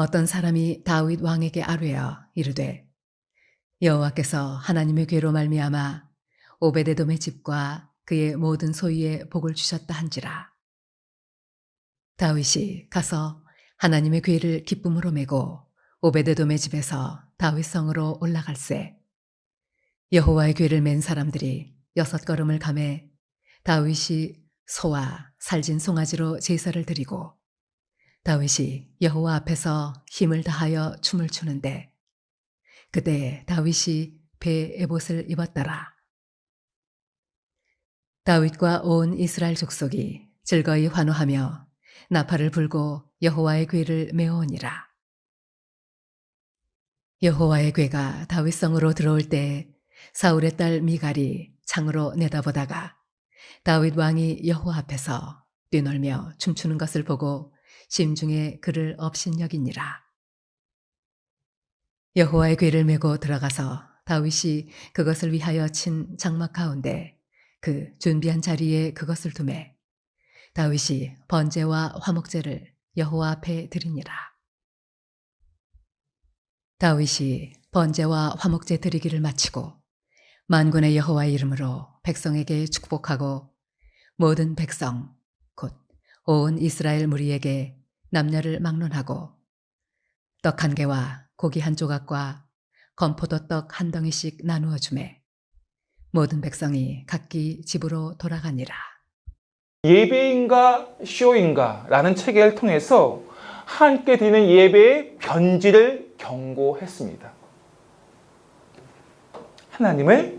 어떤 사람이 다윗 왕에게 아뢰어 이르되 여호와께서 하나님의 괴로 말미암아 오베데돔의 집과 그의 모든 소유에 복을 주셨다 한지라. 다윗이 가서 하나님의 괴를 기쁨으로 메고 오베데돔의 집에서 다윗 성으로 올라갈새 여호와의 괴를 맨 사람들이 6걸음을 가매 다윗이 소와 살진 송아지로 제사를 드리고 다윗이 여호와 앞에서 힘을 다하여 춤을 추는데 그때 다윗이 배에 에봇을 입었더라. 다윗과 온 이스라엘 족속이 즐거이 환호하며 나팔을 불고 여호와의 궤를 메어오니라. 여호와의 궤가 다윗성으로 들어올 때 사울의 딸 미갈이 창으로 내다보다가 다윗 왕이 여호와 앞에서 뛰놀며 춤추는 것을 보고 심중에 그를 업신여기니라. 여호와의 궤를 메고 들어가서 다윗이 그것을 위하여 친 장막 가운데 그 준비한 자리에 그것을 두매 다윗이 번제와 화목제를 여호와 앞에 드리니라. 다윗이 번제와 화목제 드리기를 마치고 만군의 여호와의 이름으로 백성에게 축복하고 모든 백성 곧 온 이스라엘 무리에게 남녀를 막론하고 떡 한 개와 고기 한 조각과 건포도 떡 한 덩이씩 나누어 주매 모든 백성이 각기 집으로 돌아가니라. 예배인가 쇼인가 라는 체계를 통해서 함께 드리는 예배의 변질을 경고했습니다. 하나님을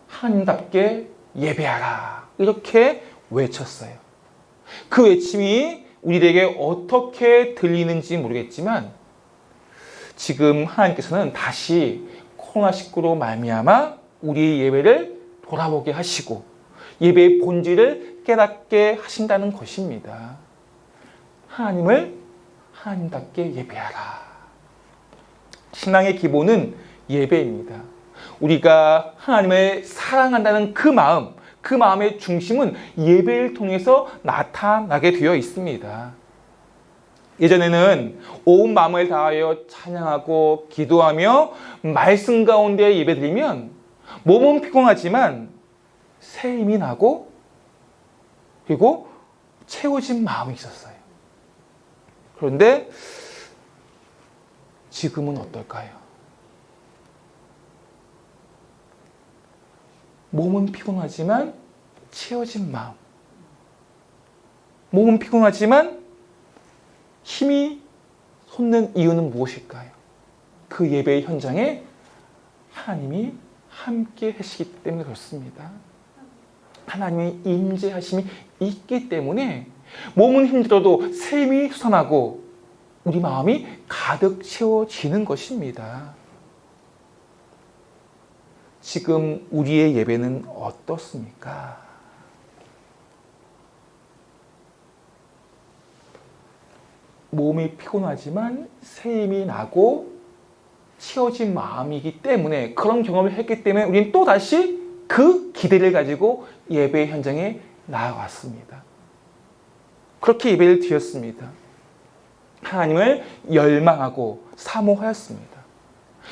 하나님답게 예배하라 이렇게 외쳤어요. 그 외침이 우리에게 어떻게 들리는지 모르겠지만 지금 하나님께서는 다시 코로나19로 말미암아 우리의 예배를 돌아보게 하시고 예배의 본질을 깨닫게 하신다는 것입니다. 하나님을 하나님답게 예배하라. 신앙의 기본은 예배입니다. 우리가 하나님을 사랑한다는 그 마음의 중심은 예배를 통해서 나타나게 되어 있습니다. 예전에는 온 마음을 다하여 찬양하고 기도하며 말씀 가운데 예배드리면 몸은 피곤하지만 새 힘이 나고 그리고 채워진 마음이 있었어요. 그런데 지금은 어떨까요? 몸은 피곤하지만 채워진 마음. 몸은 피곤하지만 힘이 솟는 이유는 무엇일까요? 그 예배의 현장에 하나님이 함께 하시기 때문에 그렇습니다. 하나님의 임재하심이 있기 때문에 몸은 힘들어도 샘이 솟아나고 우리 마음이 가득 채워지는 것입니다. 지금 우리의 예배는 어떻습니까? 몸이 피곤하지만 새 힘이 나고 채워진 마음이기 때문에 그런 경험을 했기 때문에 우리는 또다시 그 기대를 가지고 예배 현장에 나아왔습니다. 그렇게 예배를 드렸습니다. 하나님을 열망하고 사모하였습니다.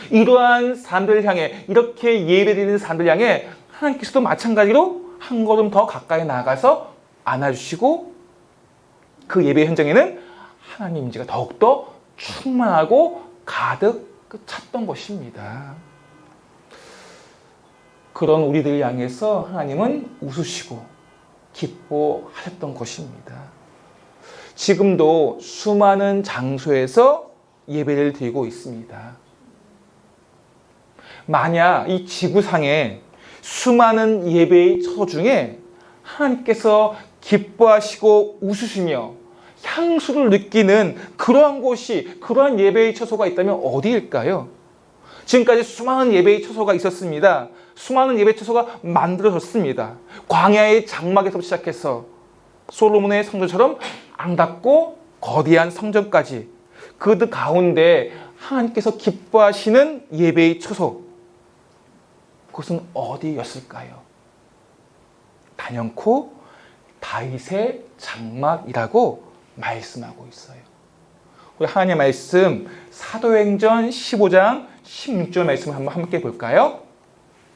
이러한 사람들을 향해 이렇게 예배드리는 사람들 향해 하나님께서도 마찬가지로 한 걸음 더 가까이 나아가서 안아주시고 그 예배 현장에는 하나님 임재가 더욱더 충만하고 가득 찼던 것입니다. 그런 우리들을 향해서 하나님은 웃으시고 기뻐하셨던 것입니다. 지금도 수많은 장소에서 예배를 드리고 있습니다. 만약 이 지구상에 수많은 예배의 처소 중에 하나님께서 기뻐하시고 웃으시며 향수를 느끼는 그러한 곳이, 그러한 예배의 처소가 있다면 어디일까요? 지금까지 수많은 예배의 처소가 있었습니다. 수많은 예배 처소가 만들어졌습니다. 광야의 장막에서 시작해서 솔로몬의 성전처럼 아름답고 거대한 성전까지 그 가운데 하나님께서 기뻐하시는 예배의 처소, 그것은 어디였을까요? 단연코 다윗의 장막이라고 말씀하고 있어요. 우리 하나님의 말씀 사도행전 15장 16절 말씀 한번 함께 볼까요?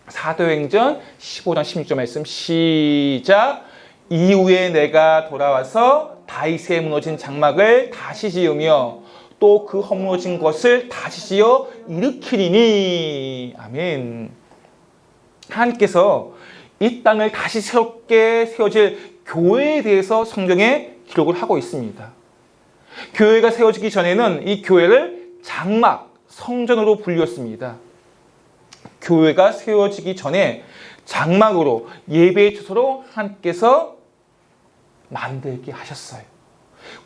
사도행전 15장 16절 말씀 시작. 이후에 내가 돌아와서 다윗의 무너진 장막을 다시 지으며 또 그 허물어진 것을 다시 지어 일으키리니. 아멘. 하나님께서 이 땅을 다시 새롭게 세워질 교회에 대해서 성경에 기록을 하고 있습니다. 교회가 세워지기 전에는 이 교회를 장막, 성전으로 불렸습니다. 교회가 세워지기 전에 장막으로 예배의 처소로 하나님께서 만들게 하셨어요.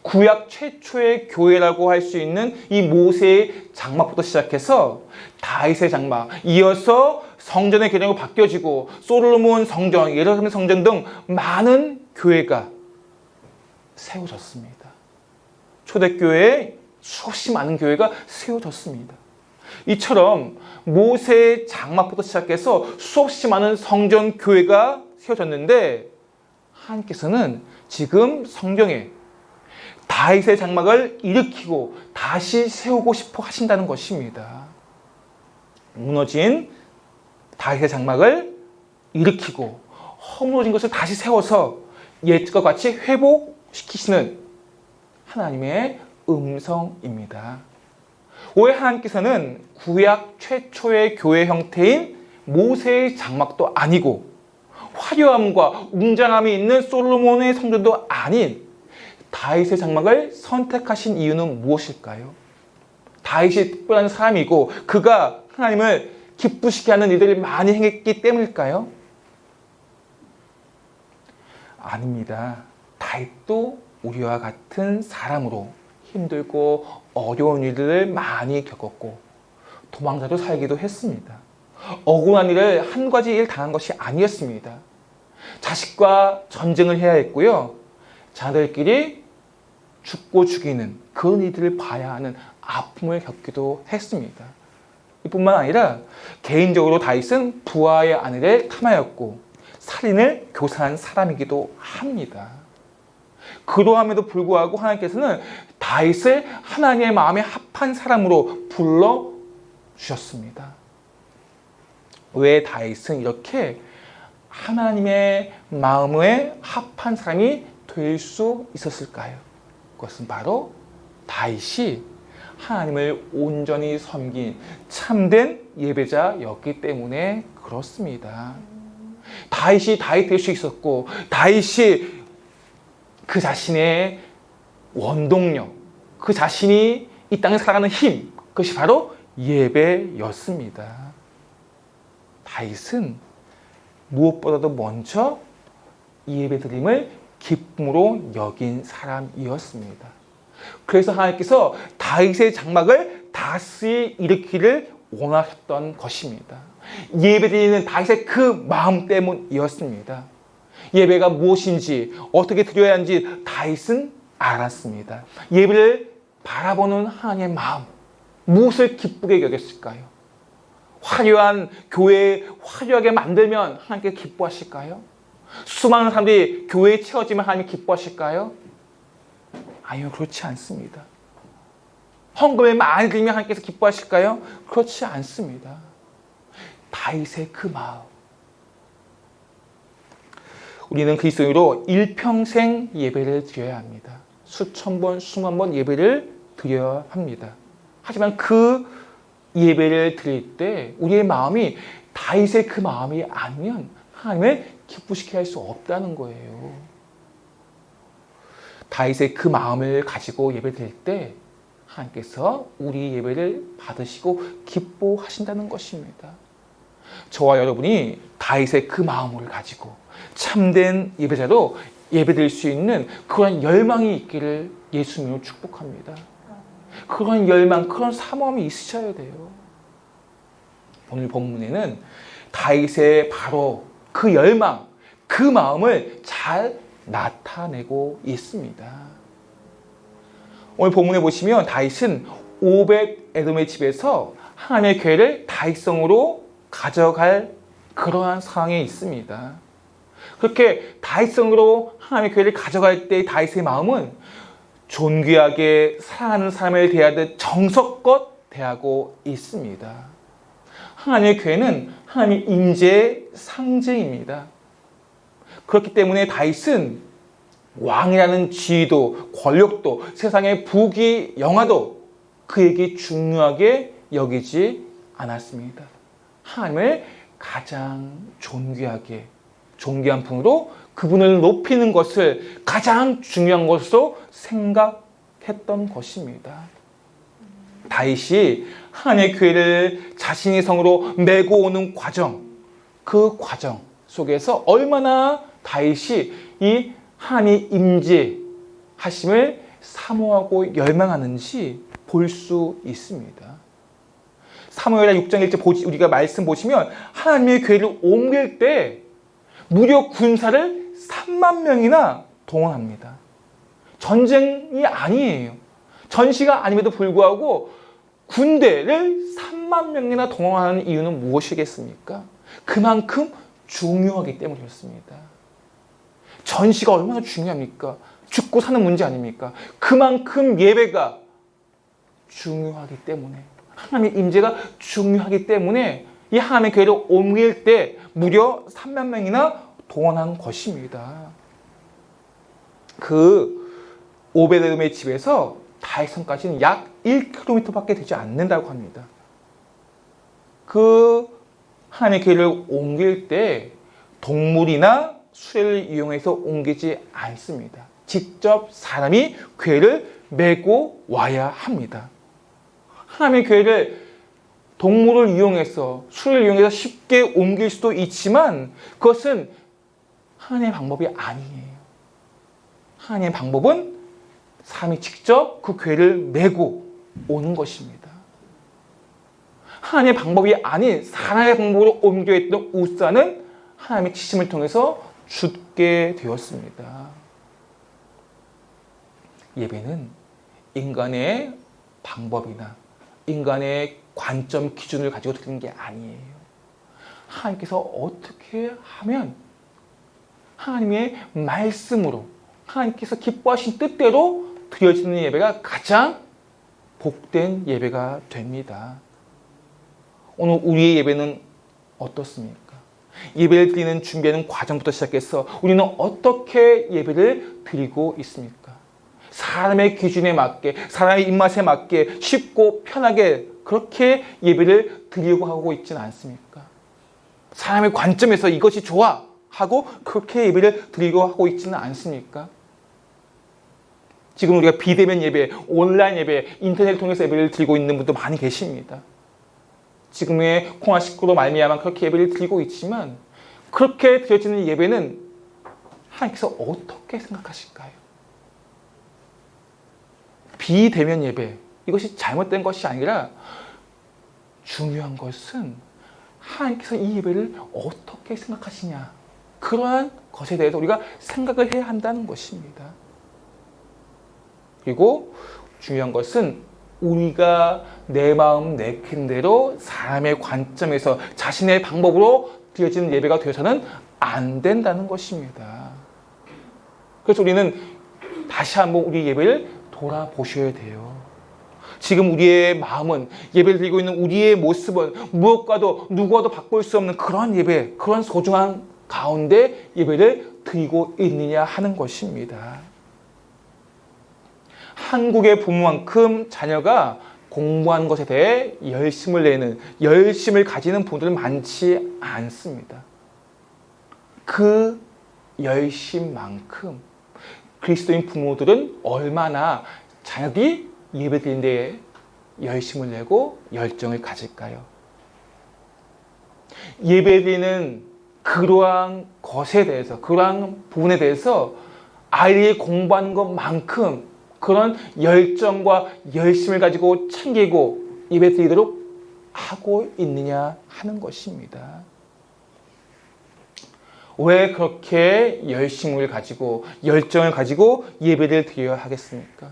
구약 최초의 교회라고 할 수 있는 이 모세의 장막부터 시작해서 다윗의 장막, 이어서 성전의 개념으로 바뀌어지고 솔로몬 성전, 예루살렘 성전 등 많은 교회가 세워졌습니다. 초대교회에 수없이 많은 교회가 세워졌습니다. 이처럼 모세의 장막부터 시작해서 수없이 많은 성전 교회가 세워졌는데 하나님께서는 지금 성경에 다윗의 장막을 일으키고 다시 세우고 싶어 하신다는 것입니다. 무너진 다윗의 장막을 일으키고 허물어진 것을 다시 세워서 옛과 같이 회복시키시는 하나님의 음성입니다. 왜 하나님께서는 구약 최초의 교회 형태인 모세의 장막도 아니고 화려함과 웅장함이 있는 솔로몬의 성전도 아닌 다윗의 장막을 선택하신 이유는 무엇일까요? 다윗이 특별한 사람이고 그가 하나님을 기쁘시게 하는 일들을 많이 행했기 때문일까요? 아닙니다. 다윗도 우리와 같은 사람으로 힘들고 어려운 일들을 많이 겪었고 도망자도 살기도 했습니다. 억울한 일을 한 가지 일 당한 것이 아니었습니다. 자식과 전쟁을 해야 했고요. 자들끼리 죽고 죽이는 그런 일들을 봐야 하는 아픔을 겪기도 했습니다. 이뿐만 아니라 개인적으로 다윗은 부하의 아내를 탐하였고 살인을 교사한 사람이기도 합니다. 그러함에도 불구하고 하나님께서는 다윗을 하나님의 마음에 합한 사람으로 불러주셨습니다. 왜 다윗은 이렇게 하나님의 마음에 합한 사람이 될 수 있었을까요? 그것은 바로 다윗이 하나님을 온전히 섬긴 참된 예배자였기 때문에 그렇습니다. 다윗이 다윗 될 수 있었고 다윗이 그 자신의 원동력, 그 자신이 이 땅에 살아가는 힘, 그것이 바로 예배였습니다. 다윗은 무엇보다도 먼저 예배드림을 기쁨으로 여긴 사람이었습니다. 그래서 하나님께서 다윗의 장막을 다시 일으키기를 원하셨던 것입니다. 예배드리는 다윗의 그 마음 때문이었습니다. 예배가 무엇인지 어떻게 드려야 하는지 다윗은 알았습니다. 예배를 바라보는 하나님의 마음, 무엇을 기쁘게 여겼을까요? 화려한 교회 화려하게 만들면 하나님께 기뻐하실까요? 수많은 사람들이 교회에 채워지면 하나님 기뻐하실까요? 아니요, 그렇지 않습니다. 헌금을 많이 드리면 하나님께서 기뻐하실까요? 그렇지 않습니다. 다윗의 그 마음. 우리는 그리스도인으로 일평생 예배를 드려야 합니다. 수천 번, 수만 번 예배를 드려야 합니다. 하지만 그 예배를 드릴 때 우리의 마음이 다윗의 그 마음이 아니면 하나님을 기쁘시게 할 수 없다는 거예요. 다윗의 그 마음을 가지고 예배 드릴 때 하나님께서 우리 예배를 받으시고 기뻐하신다는 것입니다. 저와 여러분이 다윗의 그 마음을 가지고 참된 예배자로 예배드릴 수 있는 그런 열망이 있기를 예수님으로 축복합니다. 그런 열망, 그런 사모함이 있으셔야 돼요. 오늘 본문에는 다윗의 바로 그 열망, 그 마음을 잘 나타내고 있습니다. 오늘 본문에 보시면 다윗은 오벳 에돔의 집에서 하나님의 교회를 다윗성으로 가져갈 그러한 상황에 있습니다. 그렇게 다윗성으로 하나님의 교회를 가져갈 때 다윗의 마음은 존귀하게 사랑하는 사람을 대하듯 정성껏 대하고 있습니다. 하나님의 교회는 하나님의 임재의 상징입니다. 그렇기 때문에 다윗은 왕이라는 지위도 권력도 세상의 부귀 영화도 그에게 중요하게 여기지 않았습니다. 하나님을 가장 존귀한 분으로 그분을 높이는 것을 가장 중요한 것으로 생각했던 것입니다. 다윗이 하나님의 교회를 자신의 성으로 메고 오는 과정, 그 과정 속에서 얼마나 다윗이 이 하나님의 임재하심을 사모하고 열망하는지 볼 수 있습니다. 사무엘하 6장 1절 우리가 말씀 보시면 하나님의 교회를 옮길 때 무려 군사를 3만 명이나 동원합니다. 전쟁이 아니에요. 전시가 아님에도 불구하고 군대를 3만 명이나 동원하는 이유는 무엇이겠습니까? 그만큼 중요하기 때문이었습니다. 전시가 얼마나 중요합니까? 죽고 사는 문제 아닙니까? 그만큼 예배가 중요하기 때문에, 하나님의 임재가 중요하기 때문에 이 하나님의 교회를 옮길 때 무려 3만 명이나 동원한 것입니다. 그 오베데돔의 집에서 다윗성까지는 약 1km밖에 되지 않는다고 합니다. 그 하나님의 교회를 옮길 때 동물이나 수레를 이용해서 옮기지 않습니다. 직접 사람이 교회를 메고 와야 합니다. 하나님의 교회를 동물을 이용해서 수레를 이용해서 쉽게 옮길 수도 있지만 그것은 하나님의 방법이 아니에요. 하나님의 방법은 사람이 직접 그 교회를 메고 오는 것입니다. 하나님의 방법이 아닌 사람의 방법으로 옮겨있던 우사는 하나님의 지심을 통해서 죽게 되었습니다. 예배는 인간의 방법이나 인간의 관점, 기준을 가지고 드리는 게 아니에요. 하나님께서 어떻게 하면 하나님의 말씀으로 하나님께서 기뻐하신 뜻대로 드려지는 예배가 가장 복된 예배가 됩니다. 오늘 우리의 예배는 어떻습니까? 예배를 드리는 준비하는 과정부터 시작해서 우리는 어떻게 예배를 드리고 있습니까? 사람의 기준에 맞게, 사람의 입맛에 맞게 쉽고 편하게 그렇게 예배를 드리려고 하고 있지는 않습니까? 사람의 관점에서 이것이 좋아 하고 그렇게 예배를 드리려고 하고 있지는 않습니까? 지금 우리가 비대면 예배, 온라인 예배, 인터넷을 통해서 예배를 드리고 있는 분도 많이 계십니다. 지금의 코로나19로 말미암아 그렇게 예배를 드리고 있지만 그렇게 드려지는 예배는 하나님께서 어떻게 생각하실까요? 비대면 예배, 이것이 잘못된 것이 아니라 중요한 것은 하나님께서 이 예배를 어떻게 생각하시냐, 그러한 것에 대해서 우리가 생각을 해야 한다는 것입니다. 그리고 중요한 것은 우리가 내 마음 내킨 대로 사람의 관점에서 자신의 방법으로 드려지는 예배가 되어서는 안 된다는 것입니다. 그래서 우리는 다시 한번 우리 예배를 돌아보셔야 돼요. 지금 우리의 마음은, 예배를 드리고 있는 우리의 모습은 무엇과도 누구와도 바꿀 수 없는 그런 예배, 그런 소중한 가운데 예배를 드리고 있느냐 하는 것입니다. 한국의 부모만큼 자녀가 공부하는 것에 대해 열심을 가지는 분들은 많지 않습니다. 그 열심만큼 그리스도인 부모들은 얼마나 자녀들이 예배드리는 데에 열심을 내고 열정을 가질까요? 예배드리는 그러한 것에 대해서, 그러한 부분에 대해서 아이들이 공부하는 것만큼 그런 열정과 열심을 가지고 챙기고 예배드리도록 하고 있느냐 하는 것입니다. 왜 그렇게 열심을 가지고 열정을 가지고 예배를 드려야 하겠습니까?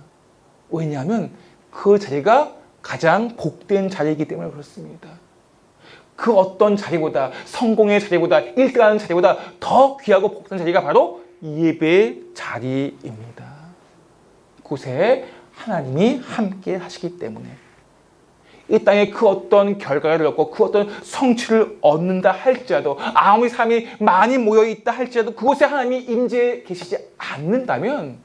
왜냐하면 그 자리가 가장 복된 자리이기 때문에 그렇습니다. 그 어떤 자리보다, 성공의 자리보다, 1등하는 자리보다 더 귀하고 복된 자리가 바로 예배의 자리입니다. 그곳에 하나님이 함께 하시기 때문에 이 땅에 그 어떤 결과를 얻고 그 어떤 성취를 얻는다 할지라도 아무리 사람이 많이 모여 있다 할지라도 그곳에 하나님이 임재해 계시지 않는다면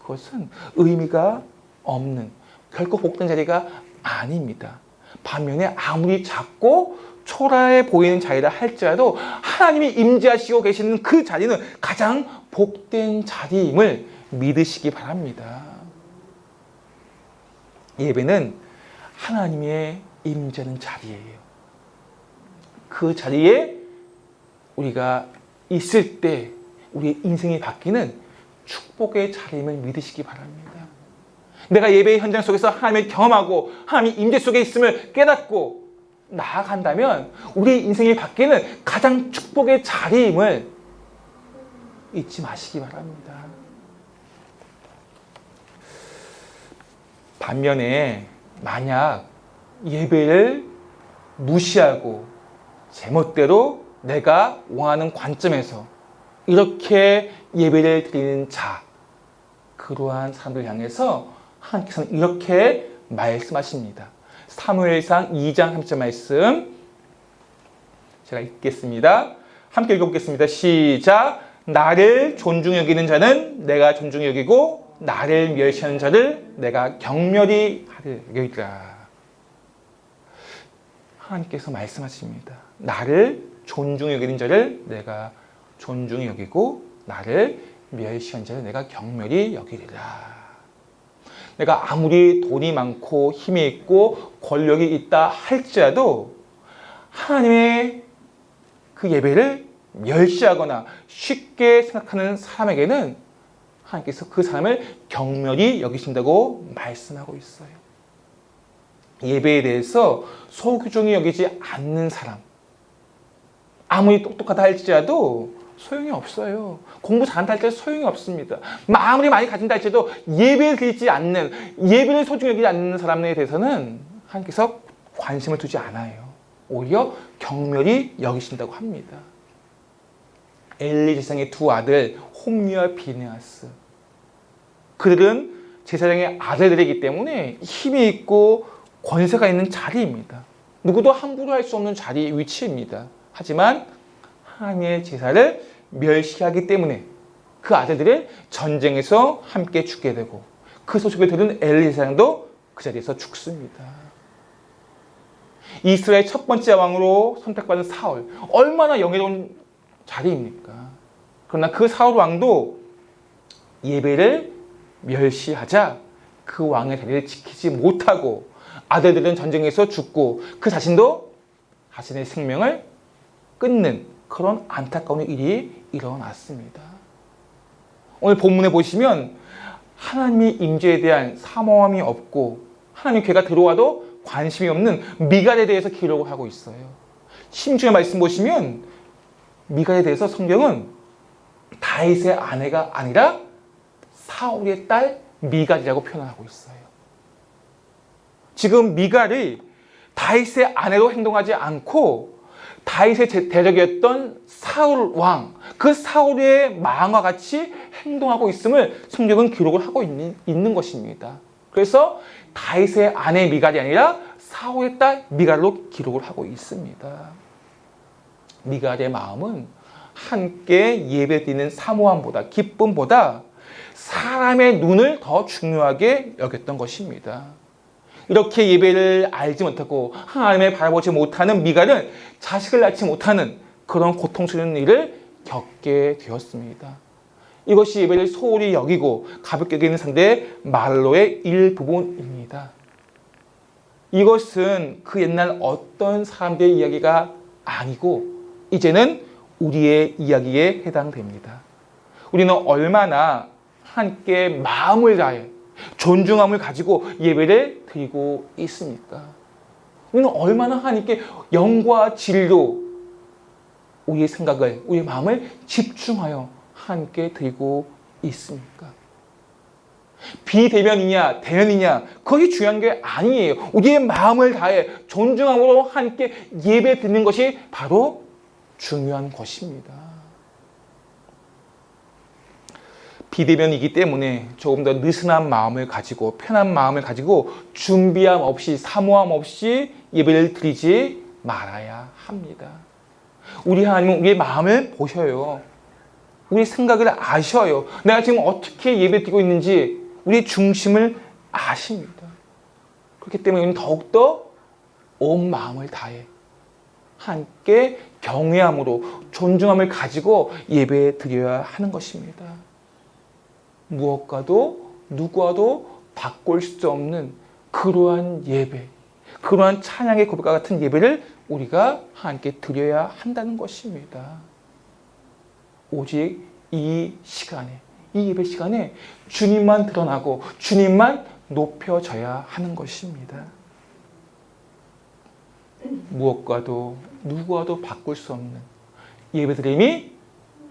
그것은 의미가 없는 결코 복된 자리가 아닙니다. 반면에 아무리 작고 초라해 보이는 자리라 할지라도 하나님이 임재하시고 계시는 그 자리는 가장 복된 자리임을 믿으시기 바랍니다. 예배는 하나님의 임재하는 자리예요. 그 자리에 우리가 있을 때 우리의 인생이 바뀌는 축복의 자리임을 믿으시기 바랍니다. 내가 예배의 현장 속에서 하나님을 경험하고 하나님의 임재 속에 있음을 깨닫고 나아간다면 우리의 인생이 바뀌는 가장 축복의 자리임을 잊지 마시기 바랍니다. 반면에 만약 예배를 무시하고 제멋대로 내가 원하는 관점에서 이렇게 예배를 드리는 자, 그러한 사람들 향해서 하나님께서는 이렇게 말씀하십니다. 사무엘상 2장 3절 말씀 제가 읽겠습니다. 함께 읽어보겠습니다. 시작. 나를 존중히 여기는 자는 내가 존중히 여기고 나를 멸시하는 자를 내가 경멸히 하리라. 하나님께서 말씀하십니다. 나를 존중히 여기는 자를 내가 존중히 여기고 나를 멸시하는 자를 내가 경멸히 여기리라. 내가 아무리 돈이 많고 힘이 있고 권력이 있다 할지라도 하나님의 그 예배를 멸시하거나 쉽게 생각하는 사람에게는 하나님께서 그 사람을 경멸히 여기신다고 말씀하고 있어요. 예배에 대해서 소규종이 여기지 않는 사람, 아무리 똑똑하다 할지라도 소용이 없어요. 공부 잘한다 할지라도 소용이 없습니다. 아무리 많이 가진다 할지라도 예배를 드리지 않는, 예배를 소중히 여기지 않는 사람에 대해서는 하나님께서 관심을 두지 않아요. 오히려 경멸히 여기신다고 합니다. 엘리 제사장의 두 아들 홈리와 비느하스, 그들은 제사장의 아들들이기 때문에 힘이 있고 권세가 있는 자리입니다. 누구도 함부로 할 수 없는 자리 위치입니다. 하지만 하나님의 제사를 멸시하기 때문에 그 아들들은 전쟁에서 함께 죽게 되고 그 소식을 들은 엘리 제사장도 그 자리에서 죽습니다. 이스라엘 첫 번째 왕으로 선택받은 사울, 얼마나 영예로운 자리입니까? 그러나 그 사울 왕도 예배를 멸시하자 그 왕의 자리를 지키지 못하고 아들들은 전쟁에서 죽고 그 자신도 자신의 생명을 끊는 그런 안타까운 일이 일어났습니다. 오늘 본문에 보시면 하나님의 임재에 대한 사모함이 없고 하나님 괴가 들어와도 관심이 없는 미갈에 대해서 기록을 하고 있어요. 심지어 말씀 보시면 미갈에 대해서 성경은 다윗의 아내가 아니라 사울의 딸 미갈이라고 표현하고 있어요. 지금 미갈이 다윗의 아내로 행동하지 않고 다윗의 대적이었던 사울 왕, 그 사울의 마음과 같이 행동하고 있음을 성경은 기록을 하고 있는 것입니다. 그래서 다윗의 아내 미갈이 아니라 사울의 딸 미갈로 기록을 하고 있습니다. 미갈의 마음은 함께 예배드리는 사모함보다, 기쁨보다 사람의 눈을 더 중요하게 여겼던 것입니다. 이렇게 예배를 알지 못하고 하나님을 바라보지 못하는 미갈은 자식을 낳지 못하는 그런 고통스러운 일을 겪게 되었습니다. 이것이 예배를 소홀히 여기고 가볍게 여기는 상대의 말로의 일부분입니다. 이것은 그 옛날 어떤 사람들의 이야기가 아니고 이제는 우리의 이야기에 해당됩니다. 우리는 얼마나 함께 마음을 다해 존중함을 가지고 예배를 드리고 있습니까? 우리는 얼마나 하나님께 영과 진리로 우리의 생각을, 우리의 마음을 집중하여 하나님께 드리고 있습니까? 비대면이냐 대면이냐 그것이 중요한 게 아니에요. 우리의 마음을 다해 존중함으로 하나님께 예배 드리는 것이 바로 중요한 것입니다. 비대면이기 때문에 조금 더 느슨한 마음을 가지고 편한 마음을 가지고 준비함 없이 사모함 없이 예배를 드리지 말아야 합니다. 우리 하나님은 우리의 마음을 보셔요. 우리 생각을 아셔요. 내가 지금 어떻게 예배 드리고 있는지 우리의 중심을 아십니다. 그렇기 때문에 우리는 더욱더 온 마음을 다해 함께 경외함으로 존중함을 가지고 예배 드려야 하는 것입니다. 무엇과도 누구와도 바꿀 수 없는 그러한 예배, 그러한 찬양의 고백과 같은 예배를 우리가 함께 드려야 한다는 것입니다. 오직 이 시간에, 이 예배 시간에 주님만 드러나고 주님만 높여져야 하는 것입니다. 무엇과도 누구와도 바꿀 수 없는 예배드림이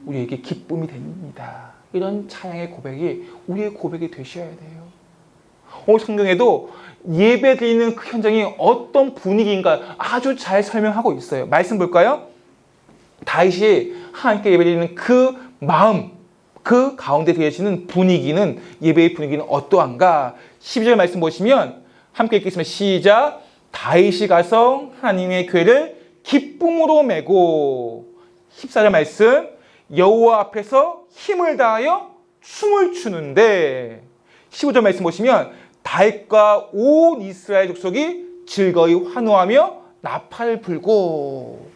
우리에게 기쁨이 됩니다. 이런 찬양의 고백이 우리의 고백이 되셔야 돼요. 오늘 성경에도 예배드리는 그 현장이 어떤 분위기인가 아주 잘 설명하고 있어요. 말씀 볼까요? 다윗이 하나님께 예배드리는 그 마음, 그 가운데 드려지는 분위기는, 예배의 분위기는 어떠한가? 12절 말씀 보시면 함께 읽겠습니다. 시작. 다윗이 가서 하나님의 교회를 기쁨으로 메고, 14절 말씀, 여호와 앞에서 힘을 다하여 춤을 추는데, 15절 말씀 보시면 다윗과 온 이스라엘 족속이 즐거이 환호하며 나팔을 불고.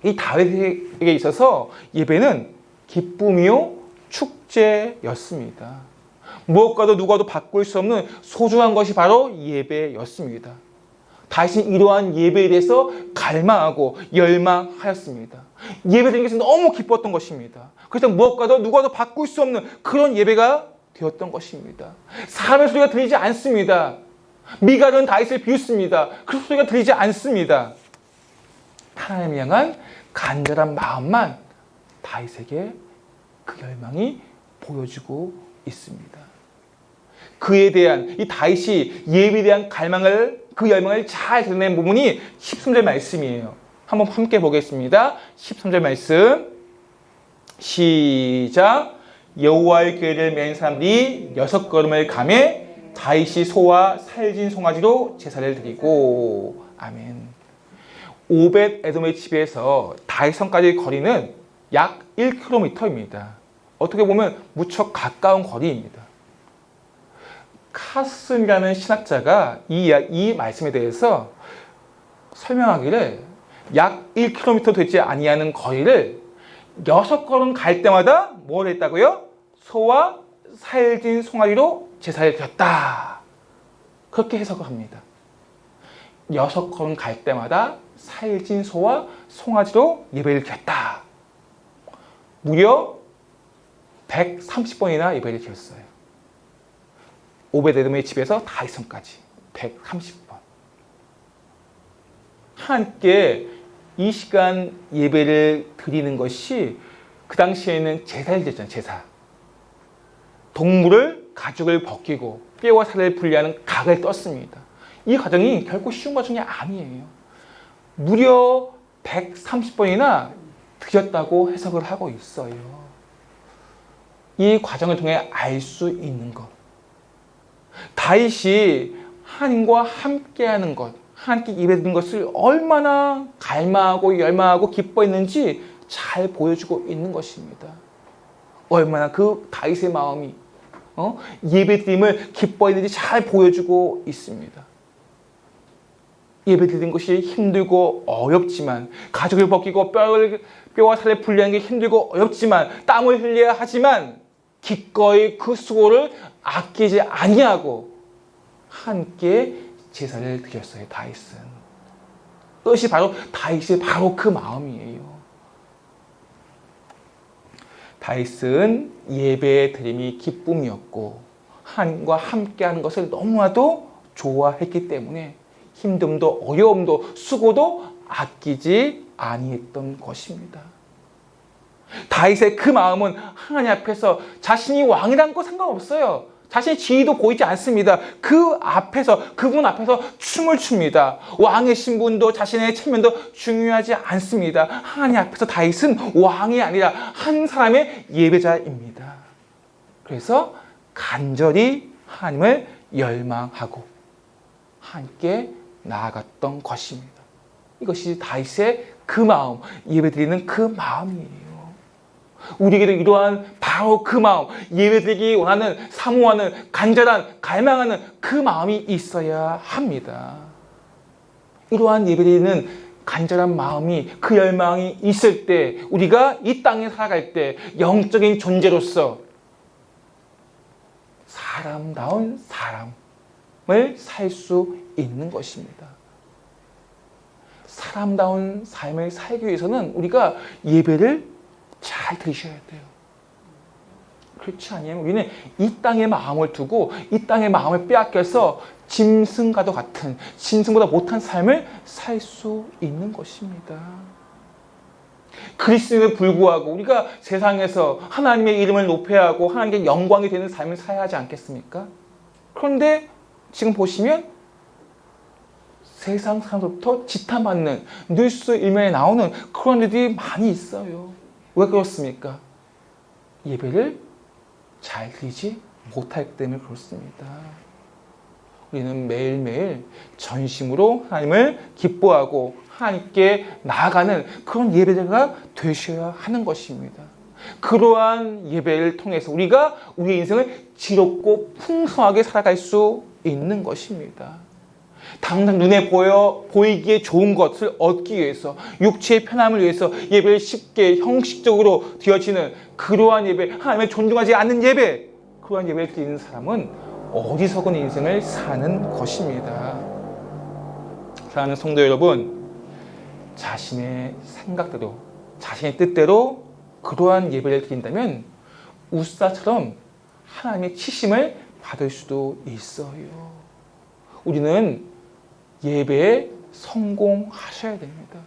이 다윗에게 있어서 예배는 기쁨이요 축제였습니다. 무엇과도 누구와도 바꿀 수 없는 소중한 것이 바로 예배였습니다. 다윗은 이러한 예배에 대해서 갈망하고 열망하였습니다. 예배드리는 것은 너무 기뻤던 것입니다. 그래서 무엇과도 누구와도 바꿀 수 없는 그런 예배가 되었던 것입니다. 사람의 소리가 들리지 않습니다. 미갈은 다윗을 비웃습니다. 그 소리가 들리지 않습니다. 하나님을 향한 간절한 마음만 다윗에게 그 열망이 보여지고 있습니다. 그에 대한, 이 다윗이 예배에 대한 그 열망을 잘 드러낸 부분이 13절 말씀이에요. 한번 함께 보겠습니다. 13절 말씀 시작. 여호와의 교회를 맨 사람들이 6걸음을 가매 다윗이 소와 살진 송아지로 제사를 드리고. 아멘. 오벳 에돔의 집에서 다윗성까지의 거리는 약 1km입니다. 어떻게 보면 무척 가까운 거리입니다. 카슨이라는 신학자가 이 말씀에 대해서 설명하기를 약 1km 되지 아니하는 거리를 6걸음 갈 때마다 뭘 했다고요? 소와 살진 송아지로 제사를 드렸다. 그렇게 해석을 합니다. 6걸음 갈 때마다 살진 소와 송아지로 예배를 드렸다. 무려 130번이나 예배를 드렸어요. 오벳에돔의 집에서 다윗성까지 130번. 함께 이 시간 예배를 드리는 것이 그 당시에는 제사를 드렸잖아요. 제사. 동물을 가죽을 벗기고 뼈와 살을 분리하는 각을 떴습니다. 이 과정이 결코 쉬운 과정이 아니에요. 무려 130번이나 드렸다고 해석을 하고 있어요. 이 과정을 통해 알 수 있는 것. 다윗이 하나님과 함께하는 것, 하나님께 예배드린 것을 얼마나 갈망하고 열망하고 기뻐했는지 잘 보여주고 있는 것입니다. 얼마나 그 다윗의 마음이 예배드림을 기뻐했는지 잘 보여주고 있습니다. 예배드리는 것이 힘들고 어렵지만, 가죽을 벗기고 뼈와 살을 분리하는 게 힘들고 어렵지만, 땀을 흘려야 하지만 기꺼이 그 수고를 아끼지 아니하고 함께 제사를 드렸어요. 다윗은. 그것이 바로 다윗의 바로 그 마음이에요. 다윗은 예배 드림이 기쁨이었고 하나님과 함께하는 것을 너무나도 좋아했기 때문에 힘듦도 어려움도 수고도 아끼지 아니했던 것입니다. 다윗의 그 마음은 하나님 앞에서 자신이 왕이라는 거 상관없어요. 자신의 지위도 보이지 않습니다. 그 앞에서, 그분 앞에서 춤을 춥니다. 왕의 신분도 자신의 체면도 중요하지 않습니다. 하나님 앞에서 다윗은 왕이 아니라 한 사람의 예배자입니다. 그래서 간절히 하나님을 열망하고 함께 나아갔던 것입니다. 이것이 다윗의 그 마음, 예배드리는 그 마음이에요. 우리에게도 이러한 바로 그 마음, 예배드리기 원하는, 사모하는, 간절한, 갈망하는 그 마음이 있어야 합니다. 이러한 예배드리는 간절한 마음이, 그 열망이 있을 때, 우리가 이 땅에 살아갈 때 영적인 존재로서 사람다운 삶을 살 수 있는 것입니다. 사람다운 삶을 살기 위해서는 우리가 예배를 잘 드리셔야 돼요. 그렇지 않으면 우리는 이 땅의 마음을 두고 이 땅의 마음을 빼앗겨서 짐승과도 같은, 짐승보다 못한 삶을 살 수 있는 것입니다. 그리스도인에 불구하고 우리가 세상에서 하나님의 이름을 높여야 하고 하나님께 영광이 되는 삶을 살아야 하지 않겠습니까? 그런데 지금 보시면 세상 사람들부터 지탄받는 뉴스 일면에 나오는 그런 일들이 많이 있어요. 왜 그렇습니까? 예배를 잘 드리지 못하기 때문에 그렇습니다. 우리는 매일매일 전심으로 하나님을 기뻐하고 하나님께 나아가는 그런 예배자가 되셔야 하는 것입니다. 그러한 예배를 통해서 우리가 우리의 인생을 지롭고 풍성하게 살아갈 수 있는 것입니다. 당장 눈에 보이기에 좋은 것을 얻기 위해서, 육체의 편함을 위해서 예배를 쉽게 형식적으로 드려지는 그러한 예배, 하나님을 존중하지 않는 예배, 그러한 예배를 드리는 사람은 어리석은 인생을 사는 것입니다. 사랑하는 성도 여러분, 자신의 생각대로, 자신의 뜻대로 그러한 예배를 드린다면 우사처럼 하나님의 치심을 받을 수도 있어요. 우리는 예배에 성공하셔야 됩니다.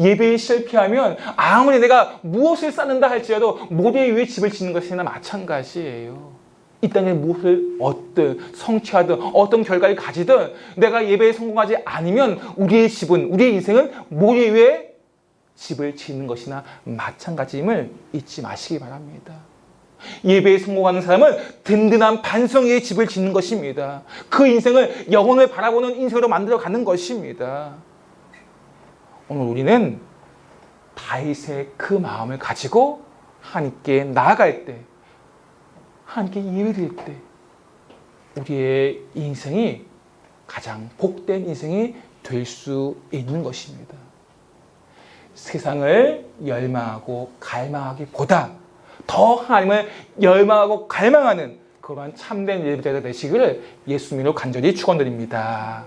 예배에 실패하면 아무리 내가 무엇을 쌓는다 할지라도 모래 위에 집을 짓는 것이나 마찬가지예요. 이 땅에 무엇을 얻든 성취하든 어떤 결과를 가지든 내가 예배에 성공하지 않으면 우리의 집은, 우리의 인생은 모래 위에 집을 짓는 것이나 마찬가지임을 잊지 마시기 바랍니다. 예배에 성공하는 사람은 든든한 반석 위에 집을 짓는 것입니다. 그 인생을 영혼을 바라보는 인생으로 만들어가는 것입니다. 오늘 우리는 다윗의 그 마음을 가지고 하나님께 나아갈 때, 하나님께 예배드릴 때 우리의 인생이 가장 복된 인생이 될 수 있는 것입니다. 세상을 열망하고 갈망하기보다 더 하나님을 열망하고 갈망하는 그러한 참된 예배자가 되시기를 예수님으로 간절히 축원드립니다.